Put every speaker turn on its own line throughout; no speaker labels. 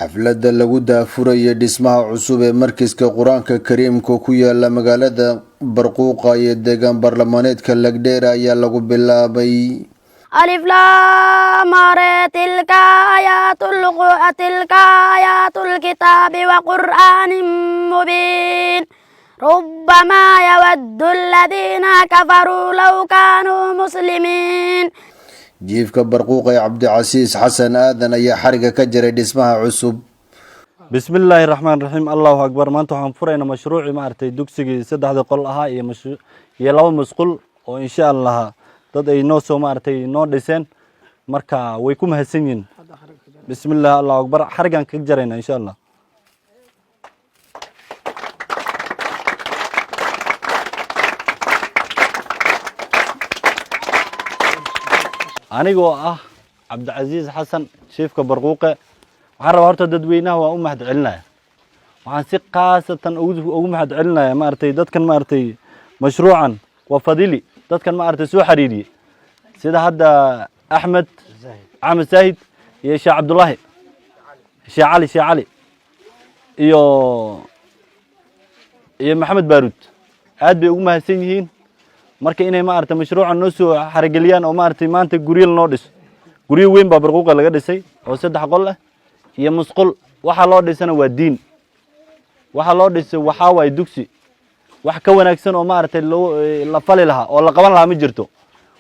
xafladda lagu daafurayay dhismaha cusub ee markiiska qur-aanka kariimka ku yaala magaalada Barquuqa ee deegaan baarlamaaneedka Lagdheera ayaa lagu bilaabay.
ألف لام را تلك آيات الكتاب وقرآن مبين ربما يود الذين كفروا لو كانوا مسلمين.
jiifka Barquuqa ee Cabdicasiis Xasan Aadan ayaa xariga ka jiray dhismaha cusub.
بسم الله الرحمن الرحيم الله أكبر maanta waxaan furaynaa mashruuci maartay dugsigii saddexda qol ahaa iyo laba masquul oo insha Allah dad ay noo soo maartay noo dhiseen marka way ku mahadsan yihiin. bismillah Allah akbar xarigan ka jarayna insha Allah. anigoo ah Cabdicasiis Xasan jiifka Barquuqa waxaan rabaa horta dadweynaha waa u mahad celinayaa. waxaan si qaasatan ugu mahad celinayaa maartay dadkan maartay mashruucan waa fadili dadkan maartay soo xariiriyay sida hadda Axmed Zaahid iyo Sheekh Cabdullaahi Sheekh Ali iyo Maxamed Baarud aad bay ugu mahadsan yihiin marka inay maartay mashruucan noo soo xarigeliyaan oo maartay maanta guriga noo dhis guriga weyn baa Barquuqa laga dhisay oo saddex qol ah iyo musqul waxa loo dhisana waa diin waxa loo dhisay waxa way dugsi wax ka wanaagsan oo maartay la fali lahaa oo la qaban lahaa ma jirto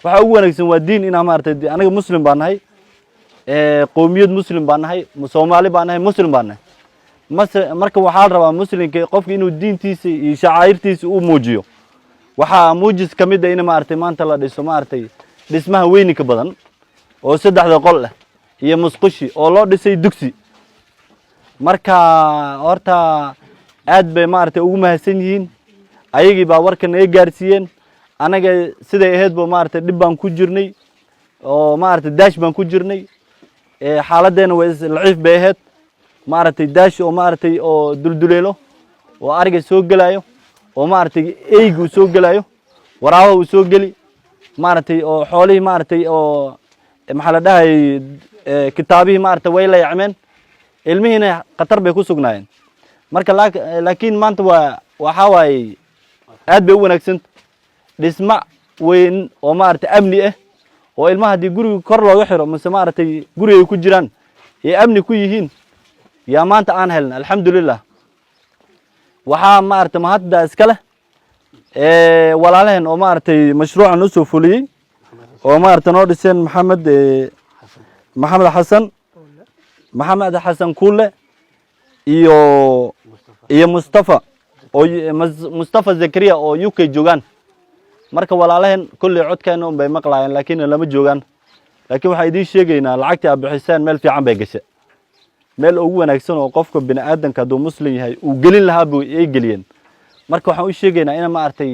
waxa ugu wanaagsan waa diin ina maartay aniga muslim baan nahay qoomiyad muslim baan nahay Soomaali baan nahay muslim baan nahay marka waxa la rabaa muslimka qofka inuu diintiisa iyo shacairtiisa uu muujiyo waxa muujis kamid ah in maartay maanta la dhiso maartay dhismaha weynka badan oo saddexda qol ah iyo musqushi oo loo dhisay dugsi marka horta aad bay maartay ugu mahadsan yihiin ayagii baa warkan ay gaarsiiyeen anaga siday ahayd boo maartay dib baan ku jirnay oo maartay daash baan ku jirnay xaaladeena way laciif bay ahayd maartay daash oo maartay oo dulduleelo oo ariga soo galayo oo maartay eeygu soo galayo waraawo uu soo gali maartay oo xoolihii maartay oo maxaa la dhahay kitaabihii maartay way la yacmeen ilmihiina qatar bay ku sugnaayeen marka laakiin maanta waxa waay aad bay u wanaagsan dhisma weyn oo maartay amni ah oo ilmaha hadii guriga kor looga xiro mise maartay guriga ay ku jiraan ee amni ku yihiin yaa maanta aan helna alxamdulillah waxa maartay mahadda iska leh walaalaheen oo maartay mashruucan noo soo fuliyay oo maartay noo dhiseen Maxamed Xasan Kuule iyo Mustafa Zakariya oo UK joogan marka walaalaheen kulli codkeena bay maqlaayeen laakiin lama joogan laakiin waxa idin sheegaynaa lacagta aad bixiseen meel fiican bay gashay meel ugu wanaagsan oo qofka bini'aadanka haduu muslim yahay uu gelin lahaa buu ay geliyeen marka waxaan u sheegaynaa in maartay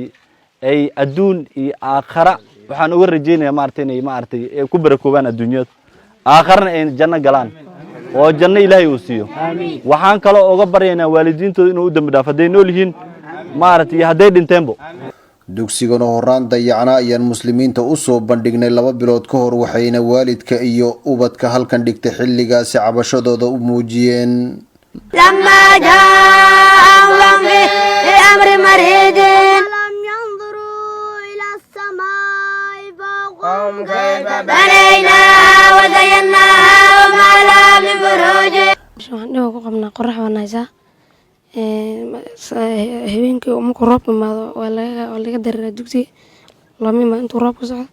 ay adduun iyo aakhira waxaan uga rajaynayaa maartay inay maartay ay ku barakoobaan adduunyada aakharna ay janno galaan oo janno Ilaahay uu siiyo waxaan kale uga baryaynaa waalidiintooda inuu u dambi dhaafo haday nool yihiin maartay haday dhinteenbo.
dugsigan oo horaan dayacna ayaan muslimiinta u soo bandhignay 2 bilood ka hor waxayna waalidka iyo ubadka halkan dhigtay xilligaasi cabashadooda u muujiyeen.
لما جاءهم في أمر مريض لم ينظروا إلى السماء فوقهم كيف بنيناها وزيناها وما لها من فروج.
waxaan dhigo ku qabnaa qorax wanaysa habeenkii markuu roobka imaado waa laga dareeraa dugsiga lamima intuu roobka socdo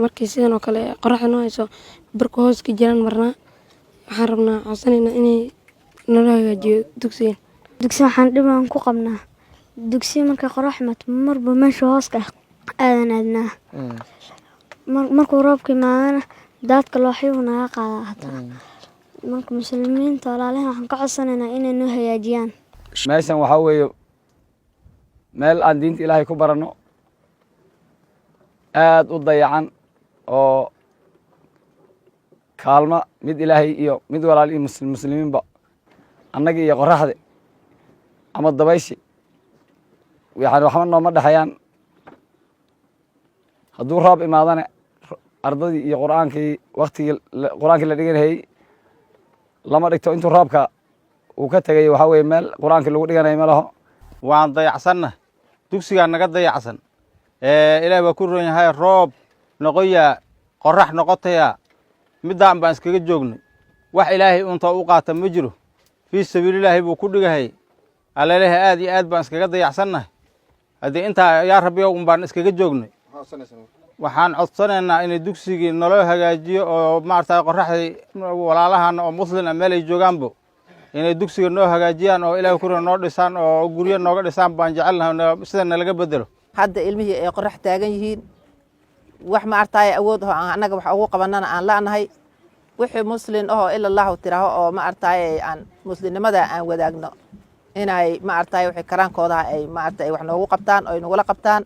markii sidan oo kale qoraxda noo hayso barka hooska jiraan marnaa waxaan rabnaa codsanaynaa inay nala hagaajiyo dugsiga
waxaan dhibaan ku qabnaa dugsiga marka qorax imaado marba meesha hooska aadnaa markuu roobka imaadana daadka looxyuhu naga qaadaa hataa marka muslimiinta walaalahan waxaan ka codsanaynaa inay noo hagaajiyaan
meeshan waxa weeye meel aan diinta Ilaahay ku barano aad u dayacan oo kaalma mid Ilaahay iyo mid walaal iyo muslimiinba annaga iyo qoraxda ama dabayshi waxba nooma dhaxayaan hadduu roob imaadana ardadii iyo quraankii waqtigii quraanka la dhiganayay lama dhigto intuu roobka uu ka tegay waxaa weeye meel qur-aankii lagu dhiganayo ma laho
waan dayacsanna dugsigaa naga dayacsan ilaahay waa ku ron yahay roob noqoyaa qorax noqotaya middaan baan iskaga joognay wax ilaahay unta u qaata ma jiro fii sabiililaahi buu ku dhigahay allalehe aad iyo aad baan iskaga dayacsannahay haddii intaa yaa rabbiyo un baan iskaga joognay waxaan codsanaynaa inay dugsigii naloo hagaajiyo oo maaragtay qoraxdii walaalahan oo muslim ah meel ay joogaanbo inay dugsiga noo hagaajiyaan oo ilaahay ku ron noo dhisaan oo guryo nooga dhisaan baan jecelnahay sida nalaga bedelo
hadda ilmihii ay qorax taagan yihiin wax maaragtay awood oo annaga wax ugu qabanana aan la'nahay wixii muslim ahoo ila allahu tiraaho oo maaragtay aan muslimnimada aan wadaagno inay maaragtay wixii karaankooda ay maaragtay wax noogu qabtaan oo nagula qabtaan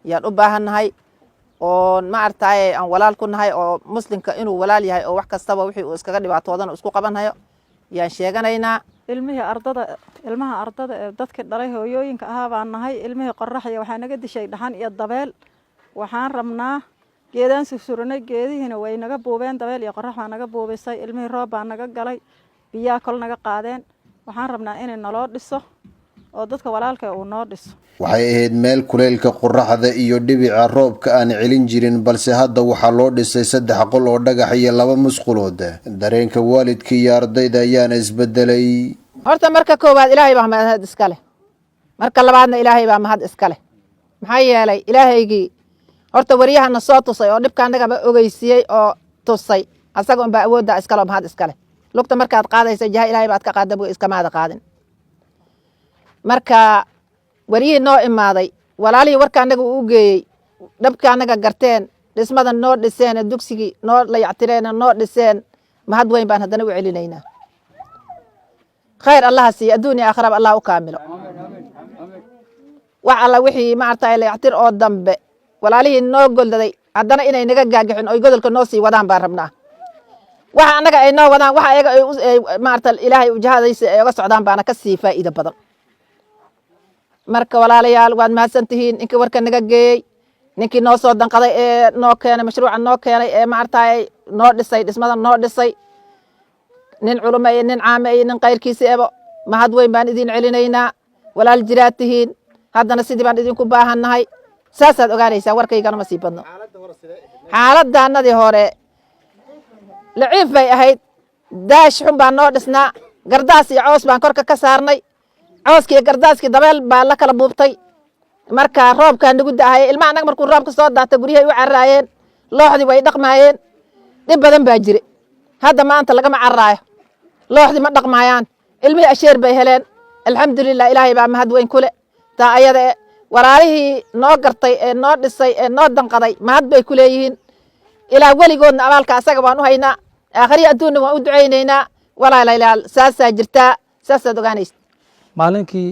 yaan u baahannahay oo maaragtay aan walaal ku nahay oo muslimka inuu walaal yahay oo wax kastaba wixii uu iskaga dhibaatoodana isku qabanhayo yaan sheeganaynaa
ilmaha ardada ee dadka dhalay hooyooyinka ahaa baan nahay ilmihii qoraxya waxaa naga dishay dhaxan iyo dabeel waxaan rabnaa geedaan sursuranay geedihiina way naga buubeen dabeel iyo qorax baa naga buubisay ilmihii roob baa naga galay biyaa kol naga qaadeen waxaan rabnaa inay naloo dhiso oo dadka walaalka uu noo dhiso
waxay ahayd meel kuleylka qoraxda iyo dhibica roobka aan celin jirin balse hadda waxaa loo dhisay 3 qol oo dhagax iyo 2 musqulood dareenka waalidka iyo ardayda ayaana isbedelay
horta marka koowaad ilaahay baa mahad iska leh marka labaadna ilaahay baa mahad iska leh maxaa yeelay ilaahaygii horta wariyahana soo tusay oo dhibka anaga ma ogeysiyay oo tusay asaga un baa awoodda iska leh mahad iska leh lugta markaad qaadaysa jaha ilaahay baad ka qaadabo iska maada qaadin marka wariyihii noo imaaday walaalihii warka anaga uu geeyey dhabka anaga garteen dhismada noo dhiseen dugsigii noo layactireen noo dhiseen mahad weyn baan haddana u celinaynaa khayr allah siiyo adduunya aakhiraba allah u kaamilo wax alla wixii maaragtay layactir oo dambe walaalihii noo goldaday haddana inay naga gaagixin oy godolka noo sii wadaan baan rabnaa waxa annaga ay noo wadaan waxa ayaga maaragtay ilaahay ujahadaysa ay uga socdaan baana ka sii faa'iido badan marka walaalayaal waad mahadsan tihiin ninkii warka naga geeyey ninkii noo soo danqaday ee noo keenay mashruuca noo keenay ee maaragtay noo dhisay dhismada noo dhisay nin culimo iyo nin caame iyo nin kayrkiisa ebo mahad weyn baan idin celinaynaa walaal jiraad tihiin haddana sidii baan idinku baahannahay saasaad ogaanaysaa warkaygana ma sii badno xaaladdaanadii hore laciif bay ahayd daash xun baan noo dhisnaa gardaas iyo coos baan korka ka saarnay cooskii iyo gardaaskii dabeel baa la kala buubtay marka roobkaa nagu da'ahaya ilmaha annaga markuu roobka soo daatay guryahay u carraayeen looxdii way dhaqmaayeen dhib badan baa jire hadda maanta lagama carraayo looxdii ma dhaqmaayaan ilmihii asheer bay heleen alxamdulilah ilaahay baa mahad weyn kule taa ayada walaalihii noo gartay ee noo dhisay ee noo danqaday mahad bay ku leeyihiin ilaa weligoodna abaalka asaga waan u haynaa aakhriya adduunna waan u ducaynaynaa walaalayaal saasaa jirtaa saasaad ogaanaysa
maalinkii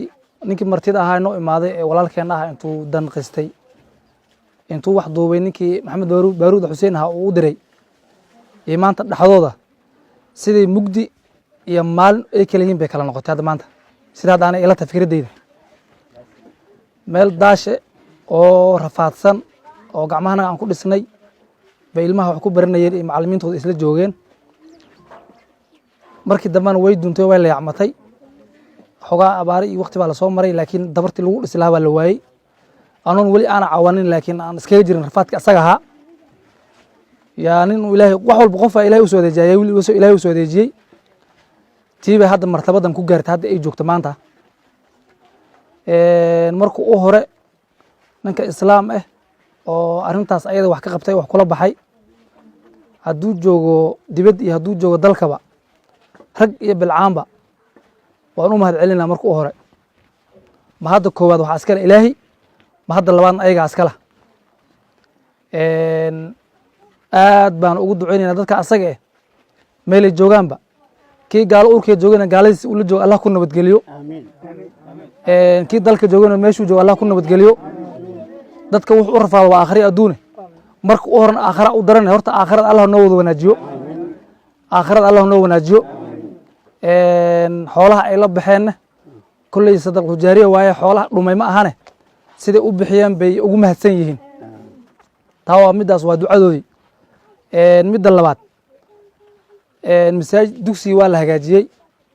ninkii martida ahaa noo imaaday ee walaalkeenna ah intuu danqistay intuu wax duubay ninkii maxamed baaruud xuseen ahaa uu u diray iyo maanta dhexdooda sidii mugdi iyo maalin ay kala yihiin bay kala noqotay hadda maanta sida hadda aanay ila tahay fikradeyda meel daashe oo rafaadsan oo gacmahanaga aan ku dhisnay bay ilmaha wax ku baranayeen iyo macallimiintooda isla joogeen markii dambena way duuntay way la yacmatay xogaa abaari iyo waqti baa lasoo maray laakiin dabartii lagu dhisi lahaa baa la waayey anoon weli aana cawanin laakiin aan iskaga jirin rafaadka asaga ahaa yaa nin ilaahay wax walba qofaa ilaahay usoo adeejiyay ilaahay usoo adeejiyey tii bay hadda martabadan ku gaartay hadda ay joogto maanta marka u hore ninka islaam ah oo arrintaas ayada wax ka qabtay wax kula baxay hadduu joogo dibad iyo hadduu joogo dalkaba rag iyo bilcaanba waan u mahad celinaa marka u hore ma hadda koowaad waxaa iskale ilaahi ma hadda labaadna ayagaa iskala aad baan ugu duceynaynaa dadka asaga meelay joogaanba kii gaalo urkee joogana gaaladiis ula jooga allah ku nabadgeliyo kii dalka joogana meeshuu jooga allah ku nabadgeliyo dadka wuxuu u rafaado waa aakhri adduune marka u horna aakhira u daran horta aakhirada allah noo wada wanaajiyo aakhirada allah noo wanaajiyo xoolaha ay la baxeenna kolley sadaqatu jaariya waaye xoolaha dhumay ma ahane siday u bixiyeen bay ugu mahadsan yihiin taa waa middaas waa ducadoodii midda labaad masaajid dugsigii waa la hagaajiyey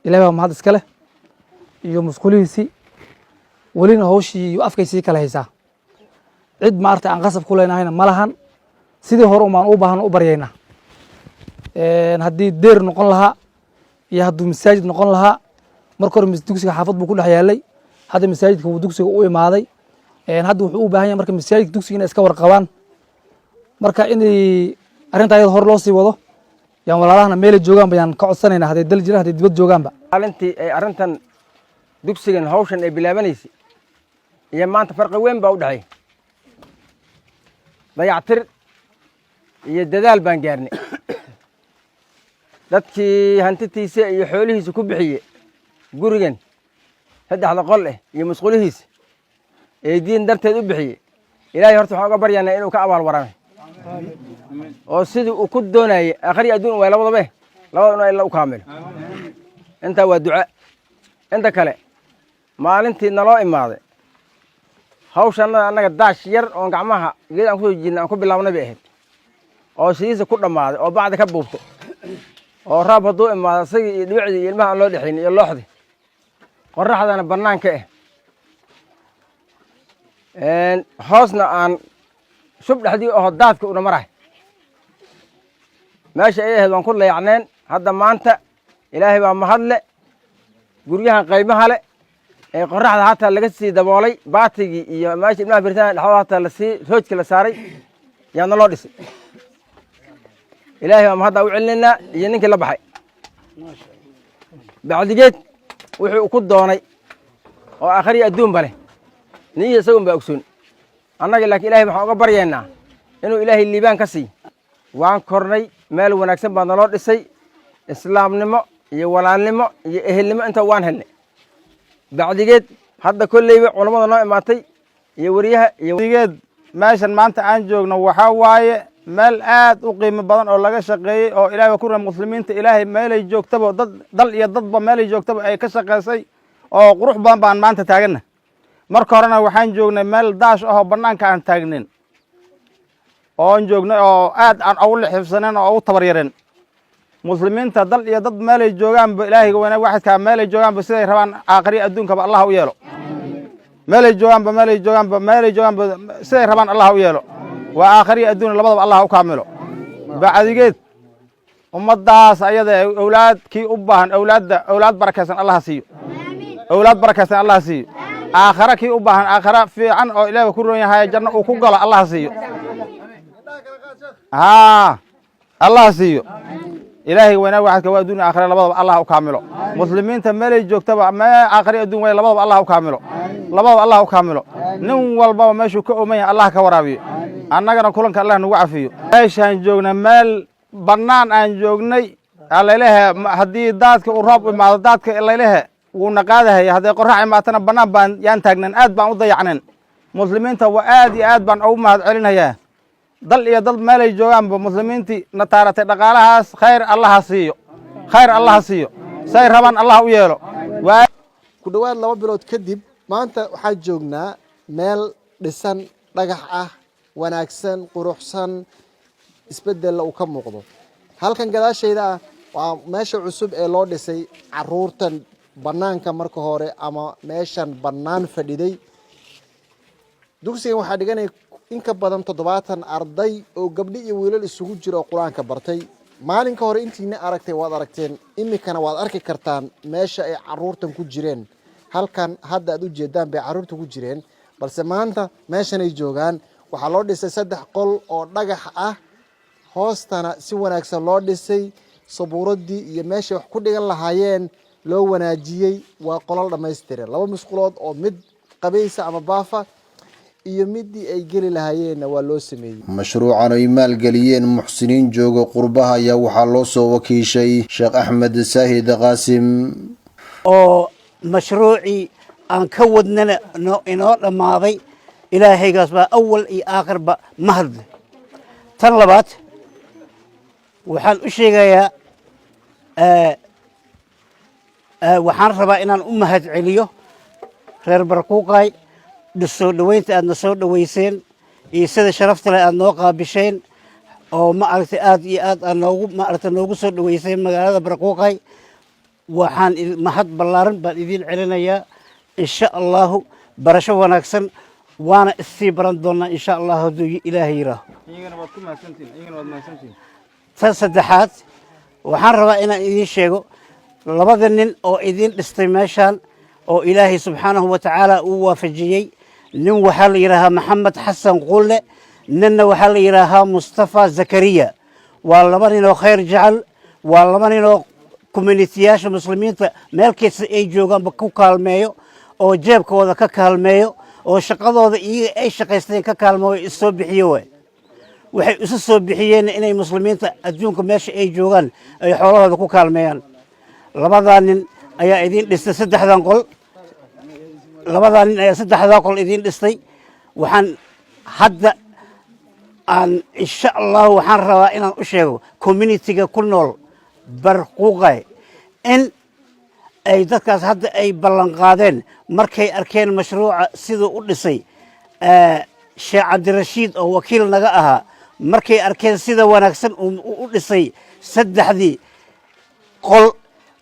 ilahay baa mahad iska leh iyo musqulihiisii welina hawshii iyo afkay sii kala haysaa cid maarta aan qasab ku leynahayna ma lahan sidii hore umaan u baahan u baryaynaa haddii deer noqon lahaa iyo hadduu masaajid noqon lahaa marka hore dugsiga xaafad buu ku dhex yaalay hadda masaajidka wuu dugsiga u imaaday hadda wuxuu u baahan yahay marka masaajidka dugsiga inay iska warqabaan marka inay arrintaa iyada hor loo sii wado yaan walaalahana meelay joogaan bayaan ka codsanaynaa hadday dal jiraan hadday dibad joogaanba
maalintii ay arrintan dugsigan hawshan ay bilaabanaysay iyo maanta farqi weyn baa u dhexeey dayactir iyo dadaal baan gaarnay dadkii hantitiisa iyo xoolihiisa ku bixiye gurigan saddexda qol iyo musqulihiisa ee diin darteed u bixiye ilaahay horta waxaan uga baryaanaa inuu ka abaal warame oo sidii uu ku doonayay aakhiri adduun waa labadaba inuu illa u kaamilo intaa waa duca inta kale maalintii naloo imaaday hawshanada annaga daash yar oon gacmaha geed aan kusoo jiidna aan ku bilaabnay bay ahayd oo sidiisa ku dhammaaday oo bacdi ka buubtay oo raab hadduu imaado isagii iyo dhibicdii iyo ilmaha aan loo dhexayn iyo looxdii qorraxdana bannaanka hoosna aan shub dhexdii oho daadka una marahay meesha ay ahayd waan ku layacneen hadda maanta ilaahay baa mahadle guryahan qaymaha le ee qorraxda hataa laga sii daboolay baatigii iyo meesha ilmaha biritaan dhexdooda hataa lasii roojka la saaray yaana loo dhisay ilaahay baa mahadda u celinaynaa iyo ninkii la baxay bacdigeed wuxuu ku doonay oo aakhiri adduunba leh niyo isagun baa ogsoon annaga laakiin ilahay waxaan uga baryaynaa inuu ilaahay liibaan ka siiy waan kornay meel wanaagsan baa naloo dhisay islaamnimo iyo walaalnimo iyo ehelnimo inta waan helnay bacdigeed hadda kolleyba culammada noo imaatay iyo wariyaha iyo
bacdigeed meeshan maanta aan joogno waxaa waaye meel aad u qiimo badan oo laga shaqeeyey oo ilaahay waa ku raa muslimiinta ilaahay meelay joogtaba dal iyo dadba meelay joogtaba ay ka shaqaysay oo qurux badan baan maanta taaganna marka horena waxaan joognay meel daash ahoo bannaanka aan taagnin oon joognay oo aad aan ugu lixifsanen oo ugu tabaryareen muslimiinta dal iyo dad meelay joogaanba ilaahayga wanaag waxidkaa meelay joogaanba siday rabaan aakhiri adduunkaba allah u yeelo meelay joogaanba siday rabaan allah u yeelo waa aakhiri adduun labadaba allah u kaamilo bacdigeed ummaddaas ayada awlaadkii u baahan awlaad barakaysan allah siiyo awlaad barakaysan allah siiyo aakhara kii u baahan aakhara fiican oo ilaahay ku roon yahay janno uu ku galo allah siiyo allah siiyo ilaahay wanaag waxadka waa adduun aakhira labadaba allah u kaamilo muslimiinta meelay joogtaba aakhiri adduun way labadaba allah u kaamilo nin walbaba meeshuu ka ooman yahay allah ka waraabiyo annagana kulanka allah nagu cafiyo meeshaan joogna meel bannaan aan joognay alalehe haddii daadka uu roob imaado daadka alalehe wuuna qaadahaya hadday qorrax imaatana bannaan baan yaan taagnan aad baan u dayacneen muslimiinta waa aad iyo aad baan ugu mahad celinayaa dal iyo dad meelay joogaanba muslimiintii na taaratay dhaqaalahaas khayr allaha siiyo say rabaan allah u yeelo
ku dhowaad 2 bilood kadib maanta waxaan joognaa meel dhisan dhagax ah wanaagsan quruxsan isbedel uu ka muuqdo halkan gadaashayda waa meesha cusub ee loo dhisay caruurtan bannaanka marka hore ama meeshan bannaan fadhiday dugsigan waxaa dhiganay in ka badan 70 arday oo gabdho iyo wiilal isugu jira oo quraanka bartay maalinka hore intiina aragtay waad aragteen imikana waad arki kartaan meesha ay caruurtan ku jireen halkan hadda aad u jeedaan bay caruurtu ku jireen balse maanta meeshan ay joogaan waxaa loo dhisay 3 qol oo dhagax ah hoostana si wanaagsan loo dhisay sabuuradii iyo meesha wax ku dhigan lahaayeen loo wanaajiyay waa qolal dhameystiran 2 musqulood oo mid qabaysa ama baafa iyo midii ay geli lahaayeen waa loo sameeyay
mashruucan ay maalgeliyeen muxsiniin jooga qurbaha ayaa waxaa loo soo wakiishay Sheekh Axmed Saahid Qaasim
oo mashruuci aan ka wadnana inoo dhamaaday ilaahaygaas baa awal iyo aakhirba mahad tan labaad waxaan u sheegayaa waxaan rabaa inaan u mahad celiyo reer Barquuqay soo dhaweynta aadna soo dhaweyseen iyo sida sharafta leh aad noo qaabisheen oo ma aragtay aad iyo aad aan noogu soo dhaweysay magaalada Barquuqay waxaan mahad ballaaran baan idin celinayaa insha allahu barasho wanaagsan waana isii baran doonaa insha allah hadduu ilaahay yiraaho tan saddexaad waxaan rabaa inaan idiin sheego labada nin oo idin dhistay meeshaan oo ilaahay subxaanahu wa tacaala uu waafajiyey nin waxaa la yidhaahaa maxamed xasan qulle ninna waxaa la yidhaahaa mustafa zakariya waa laba nin oo khayr jecel waa laba nin oo communitiyaasha muslimiinta meel kasta ay joogaanba ku kaalmeeyo oo jeebkooda ka kaalmeeyo oo shaqadooda iyaga ay shaqaysteen ka kaalmeeyo isoo bixiyo waay waxay isu soo bixiyeen inay muslimiinta adduunka meesha ay joogaan ay xoolahooda ku kaalmeeyaan labadaa nin ayaa idin dhistay saddexdan qol labadaa nin ayaa saddexdaa qol idin dhistay waxaan hadda aan insha allah waxaan rabaa inaan u sheego communitiga ku nool Barquuqay in ay dadkaas hadda ay ballan qaadeen markay arkeen mashruuca siduu u dhisay Sheekh Cabdirashiid oo wakiil naga ahaa markay arkeen sida wanaagsan u dhisay saddexdii qol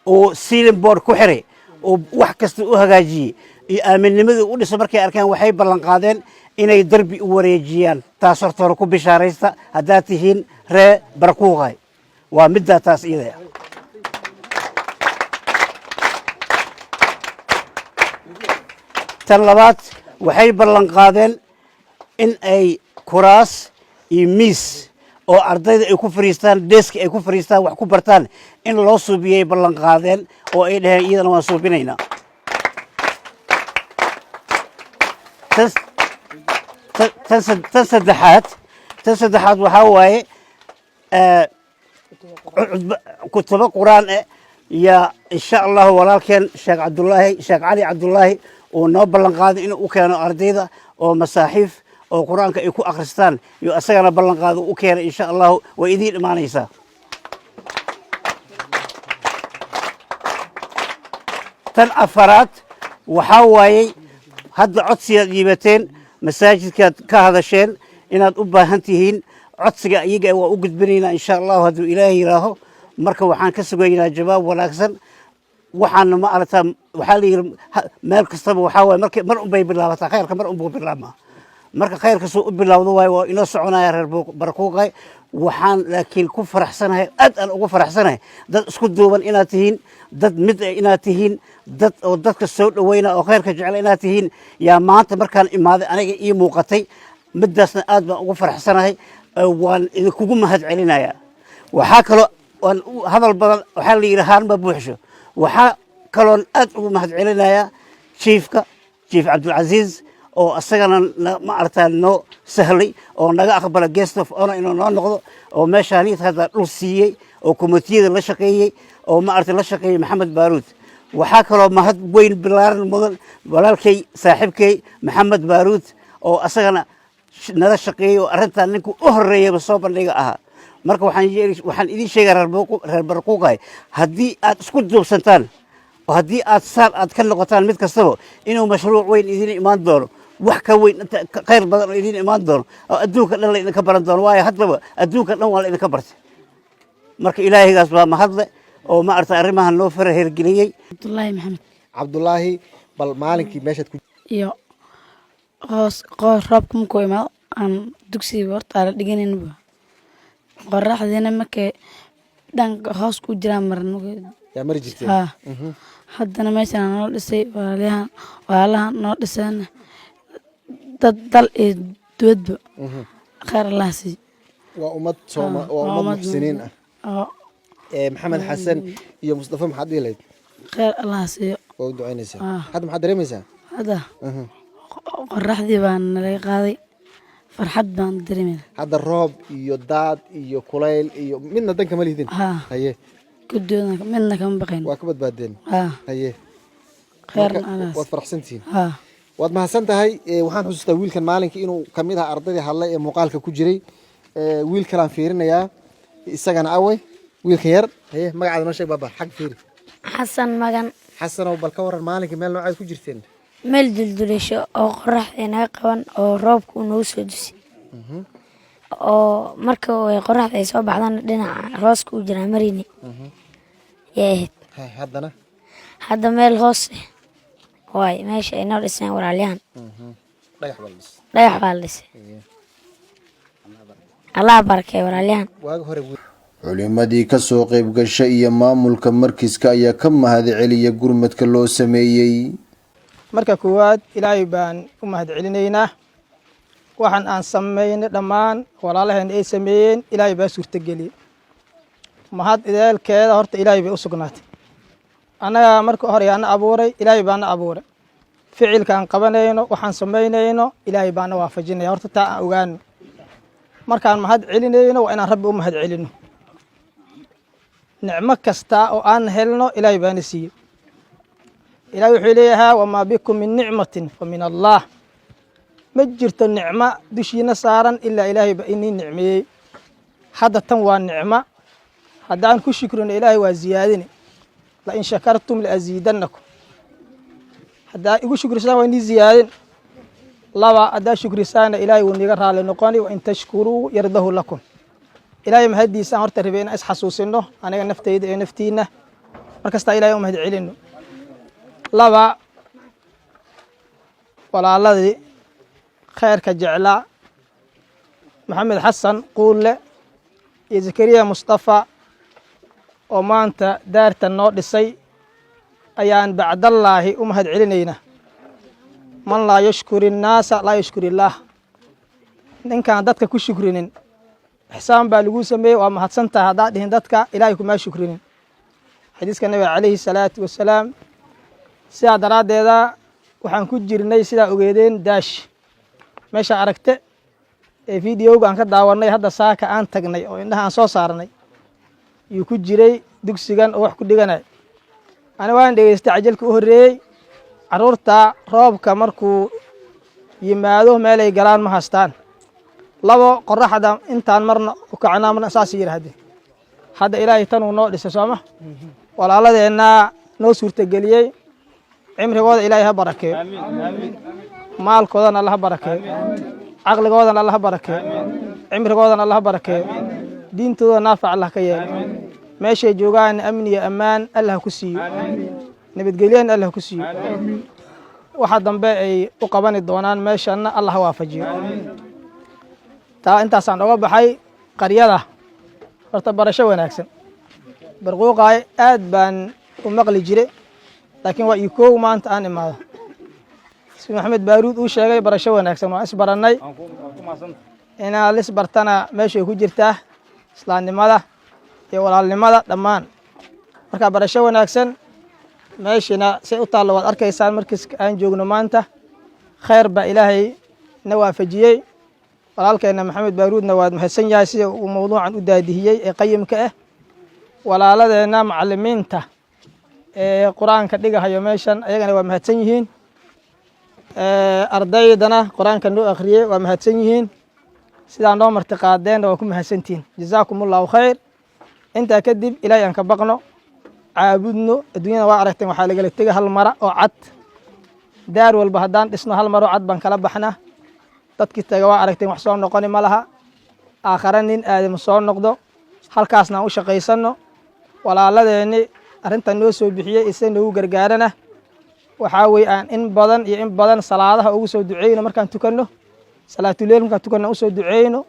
oo ceiling board ku xiray oo wax kasta u hagaajiyey iyo aaminnimadii u dhisay markay arkeen waxay ballan qaadeen inay darbi u wareejiyaan taas horta hore ku bishaaraysta haddaad tihiin ree Barquuqay waa middaa taas iyada tan labaad waxay ballan qaadeen in ay kuraas iyo miis oo ardayda ay ku fariistaan deeski ay ku fariistaan wax ku bartaan in loo suubiyey ballan qaadeen oo ay dhaheen iyadana waan suubinaynaa tan saddexaad waxaa waaye kutubo quraan ya insha allah walaalkeen sheekh cali cabdullaahi uu noo ballan qaaday inuu u keeno ardayda oo masaaxiif oo quraanka ay ku akhristaan iyo asagana ballan qaado u keenay insha allah way idiin imaanaysaa tan afaraad waxaa waayey hadda codsigaad dhiibateen masaajidkaad ka hadasheen inaad u baahan tihiin codsiga iyaga waa u gudbinaynaa insha allah hadduu ilaahay yiraaho marka waxaan ka sugaynaa jawaab wanaagsan waxaana ma aragtaa waxaa la yidhi meel kastaba waxaa waaye mar unbay bilaabataa khayrka mar unbuu bilaabmaa marka khayrka suu u bilowdo waaye waa inoo soconaya reer Barquuqay waxaan laakiin ku faraxsanahay aad aan ugu faraxsanahay dad isku duuban inaad tihiin dad mid inaad tihiin dad oo dadka soo dhaweyna oo khayrka jecel inaad tihiin yaa maanta markaan imaaday aniga ii muuqatay middaasna aad baan ugu faraxsanahay waan idinkugu mahad celinayaa waxaa kaloo waan hadal badan waxaa la yidhi haarma buuxsho waxaa kaloon aad ugu mahad celinayaa jiif cabdilcasiis oo asagana ma aragtaa noo sahlay oo naga aqbala guest of honor inuu noo noqdo oo meeshaaniid hadda dhul siiyey oo komitiyada la shaqeeyey oo ma aragtay la shaqeeyey maxamed baaruud waxaa kaloo mahad weyn bilaaran mudan walaalkay saaxiibkay maxamed baaruud oo asagana nala shaqeeyey oo arrintan ninku u horeeyaba soo bandhiga ahaa marka waxaan idiin sheegaa reer Barquuqay haddii aad isku duubsantaan oo haddii aad saan aad ka noqotaan mid kastaba inuu mashruuc weyn idin imaan doono wax ka weyn khayr badan oo idin imaan doono oo adduunka dhan la idinka baran doono waayo haddaba adduunka dhan waa la idinka bartay marka ilaahaygaas baa mahadle oo ma aragtay arrimahan noo fara hergeliyey
Cabdullaahi Maxamed
cabdulaahi bal maalinkii meeshaad ku
iyo roobka markuu imaado aan dugsiga horta la dhiganayna qoraxdiina markay dhanka hoos ku jiraan marna
yaa mari jirtay
haddana meeshaan noo dhisay walaalahan noo dhiseen dad dal iyo dibadba khayr allah sii
waa ummad muxsiniin ah maxamed xasan iyo mustafa maxaad dhihi lahayd
khayr allah siiyo
waa u ducaynaysaa hadda maxaad dareemaysaa
hadda qoraxdii baan nalaga qaaday farxad baan dareemayna
hadda roob iyo daad iyo kulayl iyo midna danka ma lihdin haye
guddoona midna kama baqayn
waa ka badbaadeen haye
khayr
waad faraxsantihiin waad mahadsan tahay waxaan xusuustaa wiilkan maalinkii inuu ka mid ahaa ardaydii hadlay ee muuqaalka ku jiray wiil kalaan fiirinayaa isagana awe wiilka yar haye magacaada noo sheeg baaba xag fiiri
xasan magan
xasanow bal ka waran maalinkii meel noocaad ku jirteen
meel dulduleesho oo qorax inaga qaban oo roobka uu nagu soo dusi oo marka ay qoraxda ay soo baxdaan dhinaca hooska u jiraa marini yaahid hadda meel hoos waay meesha ay noo dhiseen walaalyahan dhagax baa la dhisay allah barakay walaalyahan
culimadii ka soo qayb gashay iyo maamulka markiiska ayaa ka mahadceliya gurmadka loo sameeyey
marka koowaad ilaahay baan u mahadcelinaynaa waxaan aan sameynay dhammaan walaalaheen ay sameeyeen ilaahay baa suurtageliyey mahad ideelkeeda horta ilaahay bay u sugnaatay annaga marka hore yaana abuuray ilaahay baana abuuray ficilkaan qabanayno waxaan samaynayno ilaahay baana waafajinaya horta taa aan ogaano markaan mahad celinayno waa inaan rabbi u mahad celino nicmo kasta oo aan helno ilaahay baana siiyey ilaahay wuxuu leeyahaa wamaa bikum min nicmatin fa min allah ma jirto nicmo dushiina saaran ilaa ilaahay ba inii nicmeeyey hadda tan waa nicmo haddaan ku shukrino ilaahay waa ziyaadine lain shakartum laaziidannakum haddaa igu shukrisaan waa inii ziyaadin laba haddaa shukrisaana ilaahay wuu niga raali noqoni wain tashkuruu yardahu lakum ilaahay mahaddiisaan horta rabe inaan isxasuusino aniga naftayda iyo naftiina markastaa ilahay u mahad celino laba walaaladii khayrka jeclaa maxamed xasan quulle iyo zakariya mustafa oo maanta daarta noo dhisay ayaan bacdallaahi u mahad celinaynaa man laa yashkuri innaasa laa yashkuri illaah ninkaan dadka ku shukrinin ixsaan baa lagu sameeyey waa mahadsantaha haddaad dhihin dadka ilaahay kumaa shukrinin xadiiska nabiga calayhi salaatu wasalaam sidaa daraaddeeda waxaan ku jirnay sidaa ogeedeen daash meesha aragte ee fideoga aan ka daawanay hadda saaka aan tagnay oo indhaha aan soo saarnay yuu ku jiray dugsigan oo wax ku dhiganay ani waan dhegeystay cajalka u horreeyey carruurta roobka markuu yimaado meelay galaan ma haystaan labo qoraxda intaan marna u kacnaa marna saas yidhaahdeen hadda ilaahay tan uu noo dhisay sooma walaaladeenna noo suurtageliyey cimrigooda ilaahay ha barakeeyo maalkoodana alla ha barakeeyo caqligoodana alla ha barakeeyo cimrigoodana alla ha barakeeyo diintooda naafac allah ka yeelo meeshay joogaan amni iyo ammaan allah ku siiyo nabadgelyana allah ku siiyo waxa dambe ay u qabani doonaan meeshanna allah ha waafajiyo taa intaasaan oga baxay qaryada horta barasho wanaagsan barquuqaay aad baan u maqli jiray laakiin waa ii koow maanta aan imaado si maxamed baaruud uu sheegay barasho wanaagsan waan isbarannay inaa lis bartana meeshay ku jirtaa islaamnimada iyo walaalnimada dhammaan marka barasho wanaagsan meeshina say u taallo waad arkaysaan markiis aan joogno maanta khayr baa ilaahay na waafajiyey walaalkeena maxamed baaruudna waad mahadsan yahay sida uu mawduucan u daadihiyey ee qayimka ah walaaladeenna macallimiinta ee qur-aanka dhigahayo meeshan ayagana waa mahadsan yihiin ardaydana qur-aanka noo akhriyey waa mahadsan yihiin sidaa noo marti qaadeenna waa ku mahadsantihiin jazaakum allahu khayr intaa kadib ilaahay aan ka baqno caabudno adduunyada waa aragteen waxaa lagala tega hal mara oo cad daar walba haddaan dhisno hal maro cad baan kala baxnaa dadkii taga waa aragteen wax soo noqoni ma laha aakhare nin aadama soo noqdo halkaasna aan u shaqaysanno walaaladeenni arrintan noo soo bixiyey isa noogu gargaarana waxaa weye aan in badan salaadaha ugu soo duceyno markaan tukanno salaatuleyl markaan tukanno usoo duceyno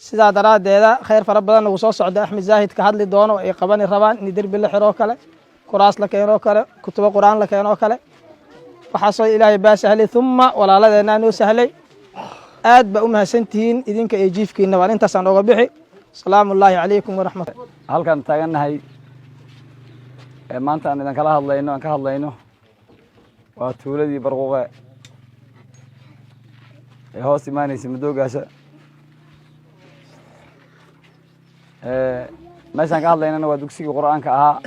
sidaa daraaddeeda khayr fara badan nagu soo socda axmed zaahid ka hadli doono ay qabani rabaan in derbi la xiroo kale kuraas la keenoo kale kutubo qur-aan la keenoo kale waxaasoo ilaahay baa sahlay uma walaaladeennaa noo sahlay aad baa u mahadsantihiin idinka iyo jiifkiina waan intaasaan oga bixi asalaamu ullaahi calaykum waraxmat
halkaan taagannahay ee maanta aan idinkala hadlayno aan ka hadlayno waa tuuladii barquuqe ee hoos imaanaysa madoogaasha meeshaan ka hadlaynana waa dugsigii qur-aanka ahaa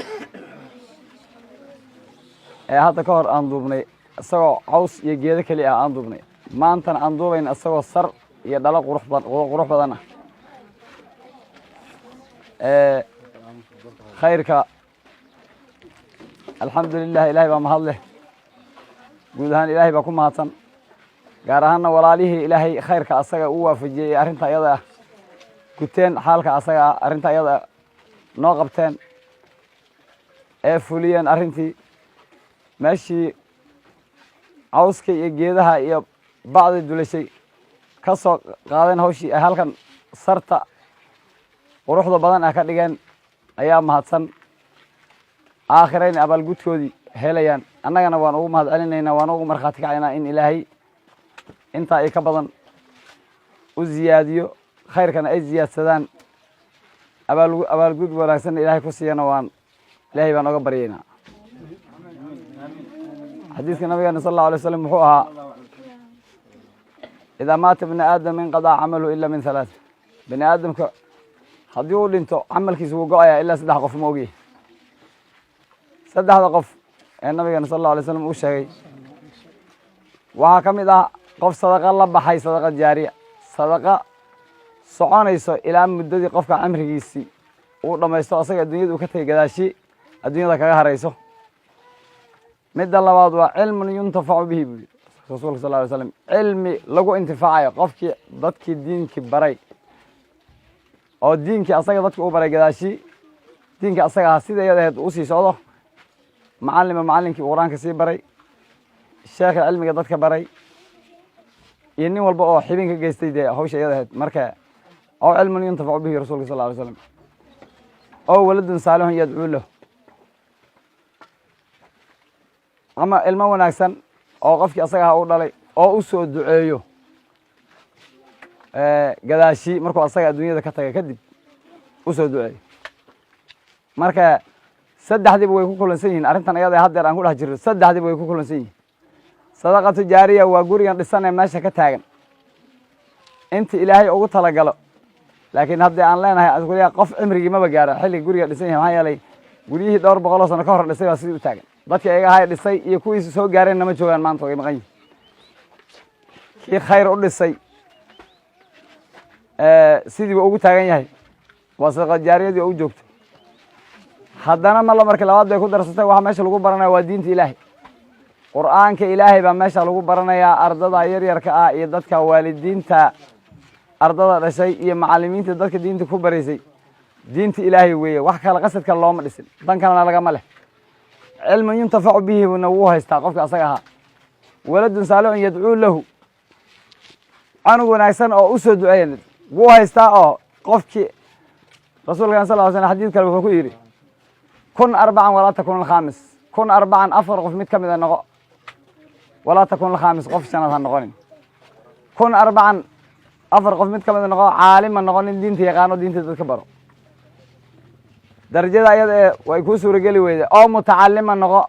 ee hadda ka hor aan duubnay isagoo caws iyo geedo keli ah aan duubnay maantana aan duubayna isagoo sar iyo dhalo qurux badan ah khayrka alxamdulilah ilaahay baa mahad leh guud ahaan ilaahay baa ku mahadsan gaar ahaanna walaalihii ilaahay khayrka asaga u waafajiyey arrinta iyada ah guteen xaalka asaga arrinta iyada noo qabteen ee fuliyeen arrintii meeshii cawska iyo geedaha iyo bacdi dulashay ka soo qaadeen hawshii ay halkan sarta quruxda badan ah ka dhigeen ayaa mahadsan aakhirayna abaalgudkoodii helayaan annagana waan ugu mahad celinaynaa waan ugu markhaati kacaynaa in ilaahay intaa ay ka badan u ziyaadiyo khayrkana ay ziyaadsadaan abaalgud wanaagsanna ilaahay ku siiyana waan ilaahay baan oga baryaynaa xadiiska nabigeena sal allahu alay wasalam wuxuu ahaa idaa maata bni aadam inqadaa camaluhu ila min halaat bini aadamka haddii uu dhinto camalkiisa wuu go-ayaa ilaa 3 qof ma ogyahay 3 qof ee nabigeena sal allahu alay wasalam uu sheegay waxaa ka mid ah qof sadaqa la baxay sadaqa jaariya sadaqa soconayso ilaa muddadii qofka cimrigiisii uu dhamaysto asaga adduunyada uu ka tagay gadaashi adduunyada kaga harayso midda labaad waa cilmun yuntafacu bihi buu rasuulka sal alay wasalam cilmi lagu intifaacayo qofkii dadkii diinkii baray oo diinkii asaga dadkii u baray gadaashi diinkii asaga ahaa sida iyada ahayd uu sii socdo macallinkii qur-aanka sii baray sheekha cilmiga dadka baray iyo nin walba oo xibin ka geystay dee hawsha iyada ahayd marka oo cilmun yuntafacu bihi rasuulka sal alay wasalam oo waladun saalihun yadcuu lahu ama ilmo wanaagsan oo qofkii asaga ahaa u dhalay oo u soo duceeyo gadaashi markuu asaga adduunyada ka taga kadib u soo duceeyo marka 3diiba way ku kulansan yihiin arrintan iyada haddeer aan ku dhex jirno 3diiba way ku kulansan yihiin sadaqatu jaariya waa gurigan dhisan ee meesha ka taagan inta ilaahay ugu talagalo laakiin haddii aan leenahay asguriya qof cimrigii maba gaaro xilli guriga dhisan yahay maxaa yeelay guryihii 200 sano ka hor dhisay waa sidii u taagan dadkii ayaga ahay dhisay iyo kuwiisi soo gaareen nama joogaan maanta way maqan yihiin kii khayr u dhisay sidiiba ugu taagan yahay waa sadaqa jaariyadii oo u joogtay haddana ma la markii labaad bay ku darsatay waxa meesha lagu baranaya waa diinta ilaahay qur'aanka ilaahay baa meesha lagu baranayaa ardada yaryarka ah iyo dadka waalidiinta ardada dhashay iyo macallimiinta dadka diinta ku baraysay diinta ilaahay weeye wax kale qasadka looma dhisin dan kalena lagama leh cilmun yuntafacu bihi buna wuu haystaa qofka asaga ahaa waladun saalihun yadcuu lahu canug wanaagsan oo u soo duceeya wuu haystaa oo qofkii rasuulkan sal ll slam xadiid kale wuxuu ku yidhi kun 4 walaa takun alkhaamis kun 4 4 qof mid ka mid a noqo walaa takun alkhaamis qof shanaad ha noqonin kun 4 4 qof mid ka mid a noqo caalima noqonin diinta yaqaano diinta dadka baro darajada ayada ee way kuu suurageli weyde oo mutacalima noqo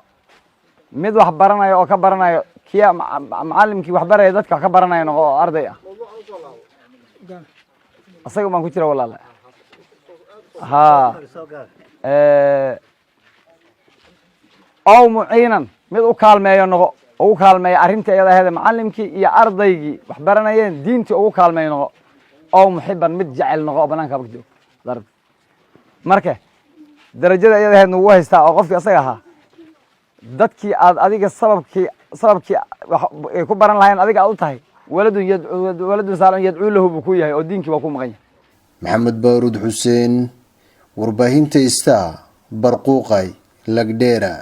mid wax baranayo oo ka baranayo kiya macallimkii wax baraya dadka wax ka baranayo noqo oo arday ah asaga baan ku jira walaala ha oo muciinan mid u kaalmeeyo noqo ugu kaalmeeyo arrintii iyada ahayd macallimkii iyo ardaygii wax baranayeen diintii ugu kaalmeeyo noqo oo muxiban mid jecel noqo oo banaanka ka joogo marka darajada iyada ahayd wuu haystaa oo qofkii asaga ahaa dadkii aad adiga sababkii ay ku baran lahayn adiga aad u tahay waladun saalihun yadcuu lahu buu ku yahay oo diinkii waa ku maqan yahay
maxamed baaruud xuseen warbaahinta Star barquuqay lagdheera